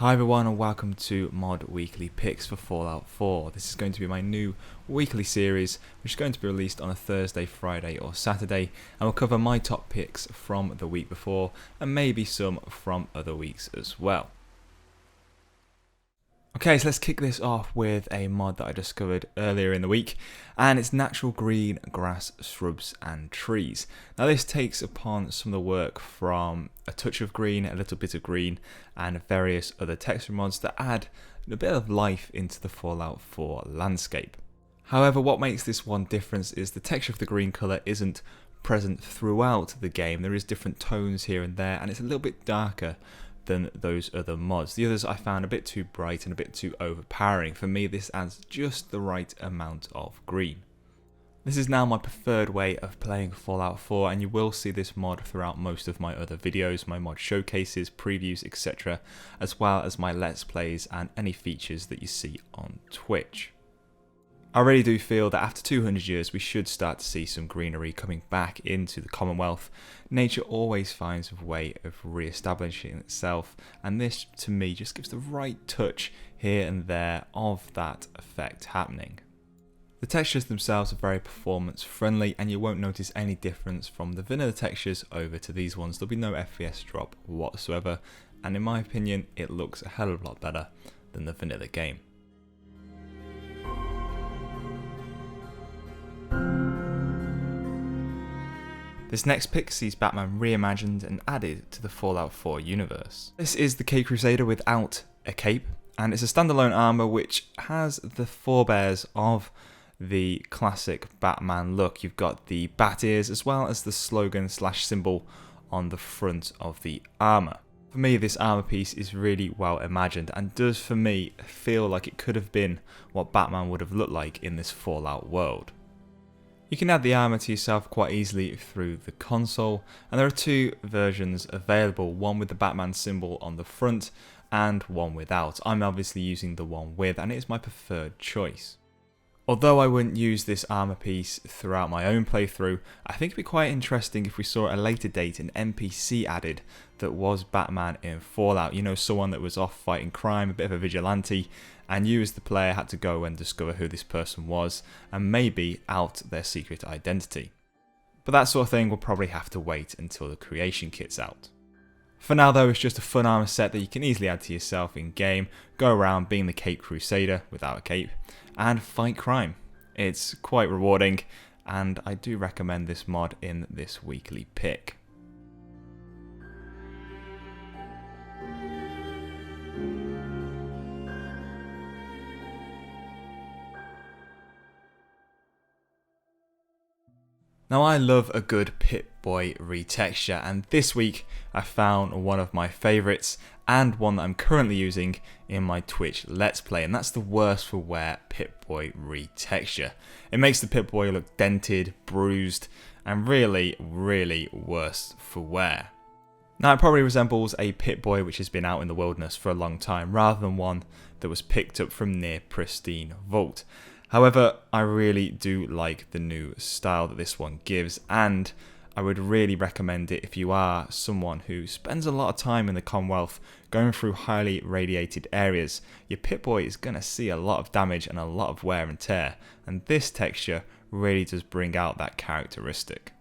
Hi everyone and welcome to Mod Weekly Picks for Fallout 4. This is going to be my new weekly series which is going to be released on a Thursday, Friday or Saturday, and will cover my top picks from the week before and maybe some from other weeks as well. Okay, so let's kick this off with a mod that I discovered earlier in the week, and it's natural green grass, shrubs and trees. Now this takes upon some of the work from a touch of green, a little bit of green, and various other texture mods that add a bit of life into the Fallout 4 landscape. However, what makes this one different is the texture of the green colour isn't present throughout the game. There is different tones here and there, and it's a little bit darker than those other mods. The others I found a bit too bright and a bit too overpowering. For me, this adds just the right amount of green. This is now my preferred way of playing Fallout 4, and you will see this mod throughout most of my other videos, my mod showcases, previews, etc., as well as my Let's Plays and any features that you see on Twitch. I really do feel that after 200 years we should start to see some greenery coming back into the Commonwealth. Nature always finds a way of re-establishing itself, and this to me just gives the right touch here and there of that effect happening. The textures themselves are very performance friendly, and you won't notice any difference from the vanilla textures over to these ones. There'll be no FPS drop whatsoever, and in my opinion it looks a hell of a lot better than the vanilla game. This next pick sees Batman reimagined and added to the Fallout 4 universe. This is the Cape Crusader without a cape, and it's a standalone armor which has the forebears of the classic Batman look. You've got the bat ears as well as the slogan / symbol on the front of the armor. For me, this armor piece is really well imagined and does for me feel like it could have been what Batman would have looked like in this Fallout world. You can add the armor to yourself quite easily through the console, and there are two versions available, one with the Batman symbol on the front and one without. I'm obviously using the one with, and it is my preferred choice. Although I wouldn't use this armor piece throughout my own playthrough, I think it'd be quite interesting if we saw at a later date an NPC added that was Batman in Fallout. You know, someone that was off fighting crime, a bit of a vigilante, and you as the player had to go and discover who this person was and maybe out their secret identity. But that sort of thing will probably have to wait until the creation kit's out. For now though, it's just a fun armor set that you can easily add to yourself in game, go around being the Cape Crusader without a cape, and fight crime. It's quite rewarding, and I do recommend this mod in this weekly pick. Now I love a good Pipboy retexture, and this week I found one of my favourites and one that I'm currently using in my Twitch Let's Play, and that's the worse for wear Pipboy retexture. It makes the Pipboy look dented, bruised, and really worse for wear. Now it probably resembles a Pipboy which has been out in the wilderness for a long time rather than one that was picked up from near pristine vault. However, I really do like the new style that this one gives, and I would really recommend it if you are someone who spends a lot of time in the Commonwealth going through highly radiated areas. Your Pipboy is going to see a lot of damage and a lot of wear and tear, and this texture really does bring out that characteristic.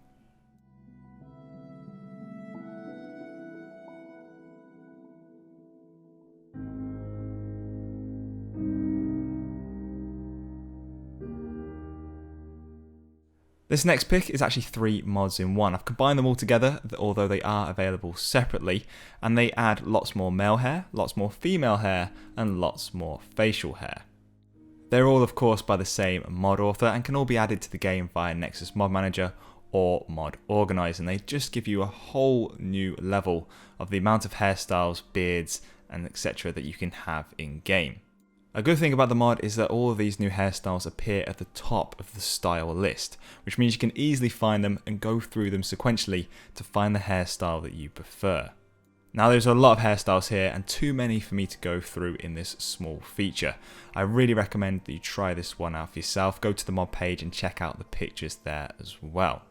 This next pick is actually 3 mods in one. I've combined them all together, although they are available separately, and they add lots more male hair, lots more female hair, and lots more facial hair. They're all of course by the same mod author and can all be added to the game via Nexus Mod Manager or Mod Organizer, and they just give you a whole new level of the amount of hairstyles, beards, and etc. that you can have in game. A good thing about the mod is that all of these new hairstyles appear at the top of the style list, which means you can easily find them and go through them sequentially to find the hairstyle that you prefer. Now there's a lot of hairstyles here and too many for me to go through in this small feature. I really recommend that you try this one out for yourself, go to the mod page and check out the pictures there as well.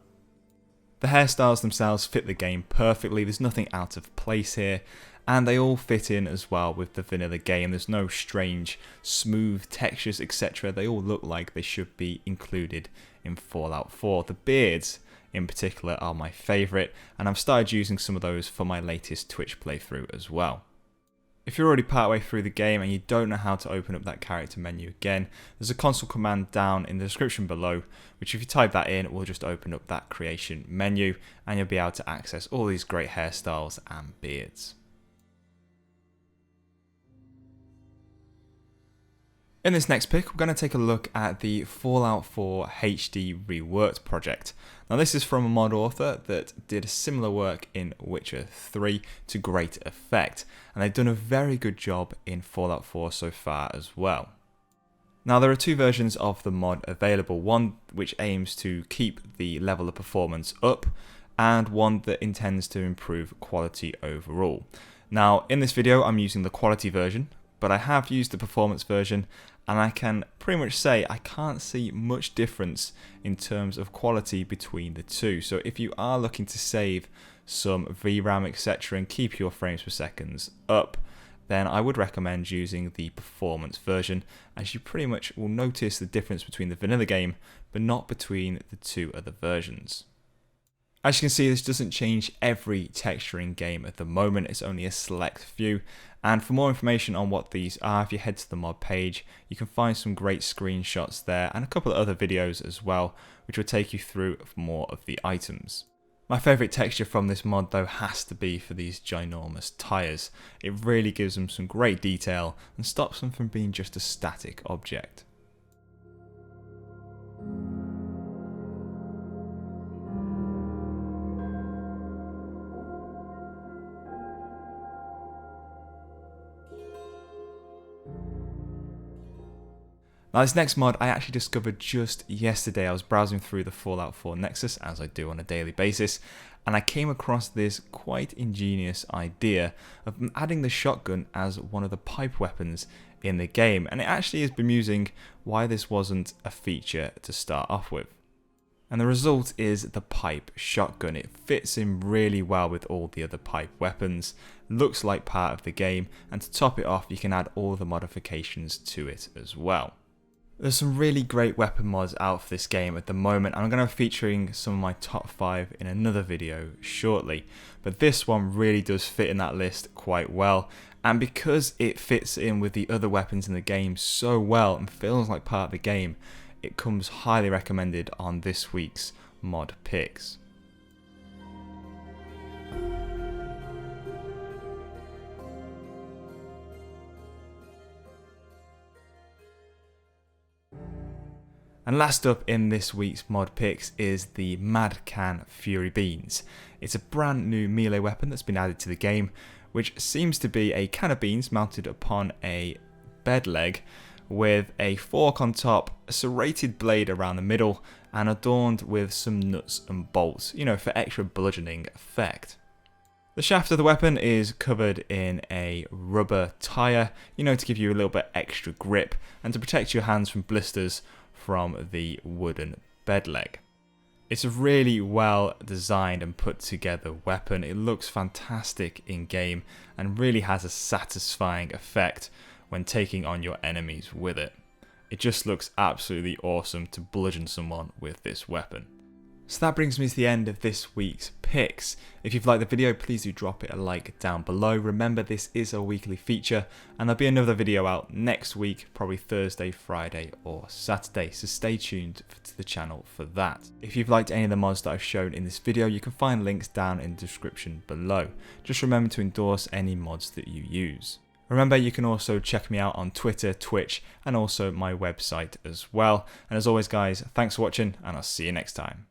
The hairstyles themselves fit the game perfectly, there's nothing out of place here, and they all fit in as well with the vanilla game. There's no strange smooth textures, etc. They all look like they should be included in Fallout 4. The beards in particular are my favourite, and I've started using some of those for my latest Twitch playthrough as well. If you're already partway through the game and you don't know how to open up that character menu again, there's a console command down in the description below, which if you type that in, will just open up that creation menu and you'll be able to access all these great hairstyles and beards. In this next pick, we're going to take a look at the Fallout 4 HD Reworked project. Now this is from a mod author that did similar work in Witcher 3 to great effect, and they've done a very good job in Fallout 4 so far as well. Now there are two versions of the mod available, one which aims to keep the level of performance up, and one that intends to improve quality overall. Now in this video I'm using the quality version, but I have used the performance version, and I can pretty much say I can't see much difference in terms of quality between the two. So if you are looking to save some VRAM, etc. and keep your frames per second up, then I would recommend using the performance version, as you pretty much will notice the difference between the vanilla game but not between the two other versions. As you can see, this doesn't change every texture in game at the moment, it's only a select few. And for more information on what these are, if you head to the mod page, you can find some great screenshots there and a couple of other videos as well, which will take you through more of the items. My favourite texture from this mod though has to be for these ginormous tyres. It really gives them some great detail and stops them from being just a static object. Now this next mod I actually discovered just yesterday. I was browsing through the Fallout 4 Nexus, as I do on a daily basis, and I came across this quite ingenious idea of adding the shotgun as one of the pipe weapons in the game, and it actually is bemusing why this wasn't a feature to start off with. And the result is the pipe shotgun. It fits in really well with all the other pipe weapons, looks like part of the game, and to top it off you can add all the modifications to it as well. There's some really great weapon mods out for this game at the moment, and I'm going to be featuring some of my top 5 in another video shortly, but this one really does fit in that list quite well, and because it fits in with the other weapons in the game so well and feels like part of the game, it comes highly recommended on this week's mod picks. And last up in this week's mod picks is the Mad Can Fury Beans. It's a brand new melee weapon that's been added to the game, which seems to be a can of beans mounted upon a bed leg with a fork on top, a serrated blade around the middle, and adorned with some nuts and bolts, you know, for extra bludgeoning effect. The shaft of the weapon is covered in a rubber tyre, you know, to give you a little bit extra grip and to protect your hands from blisters from the wooden bed leg. It's a really well designed and put together weapon. It looks fantastic in game and really has a satisfying effect when taking on your enemies with it. It just looks absolutely awesome to bludgeon someone with this weapon. So that brings me to the end of this week's picks. If you've liked the video, please do drop it a like down below. Remember, this is a weekly feature and there'll be another video out next week, probably Thursday, Friday or Saturday, so stay tuned to the channel for that. If you've liked any of the mods that I've shown in this video, you can find links down in the description below. Just remember to endorse any mods that you use. Remember, you can also check me out on Twitter, Twitch and also my website as well. And as always guys, thanks for watching and I'll see you next time.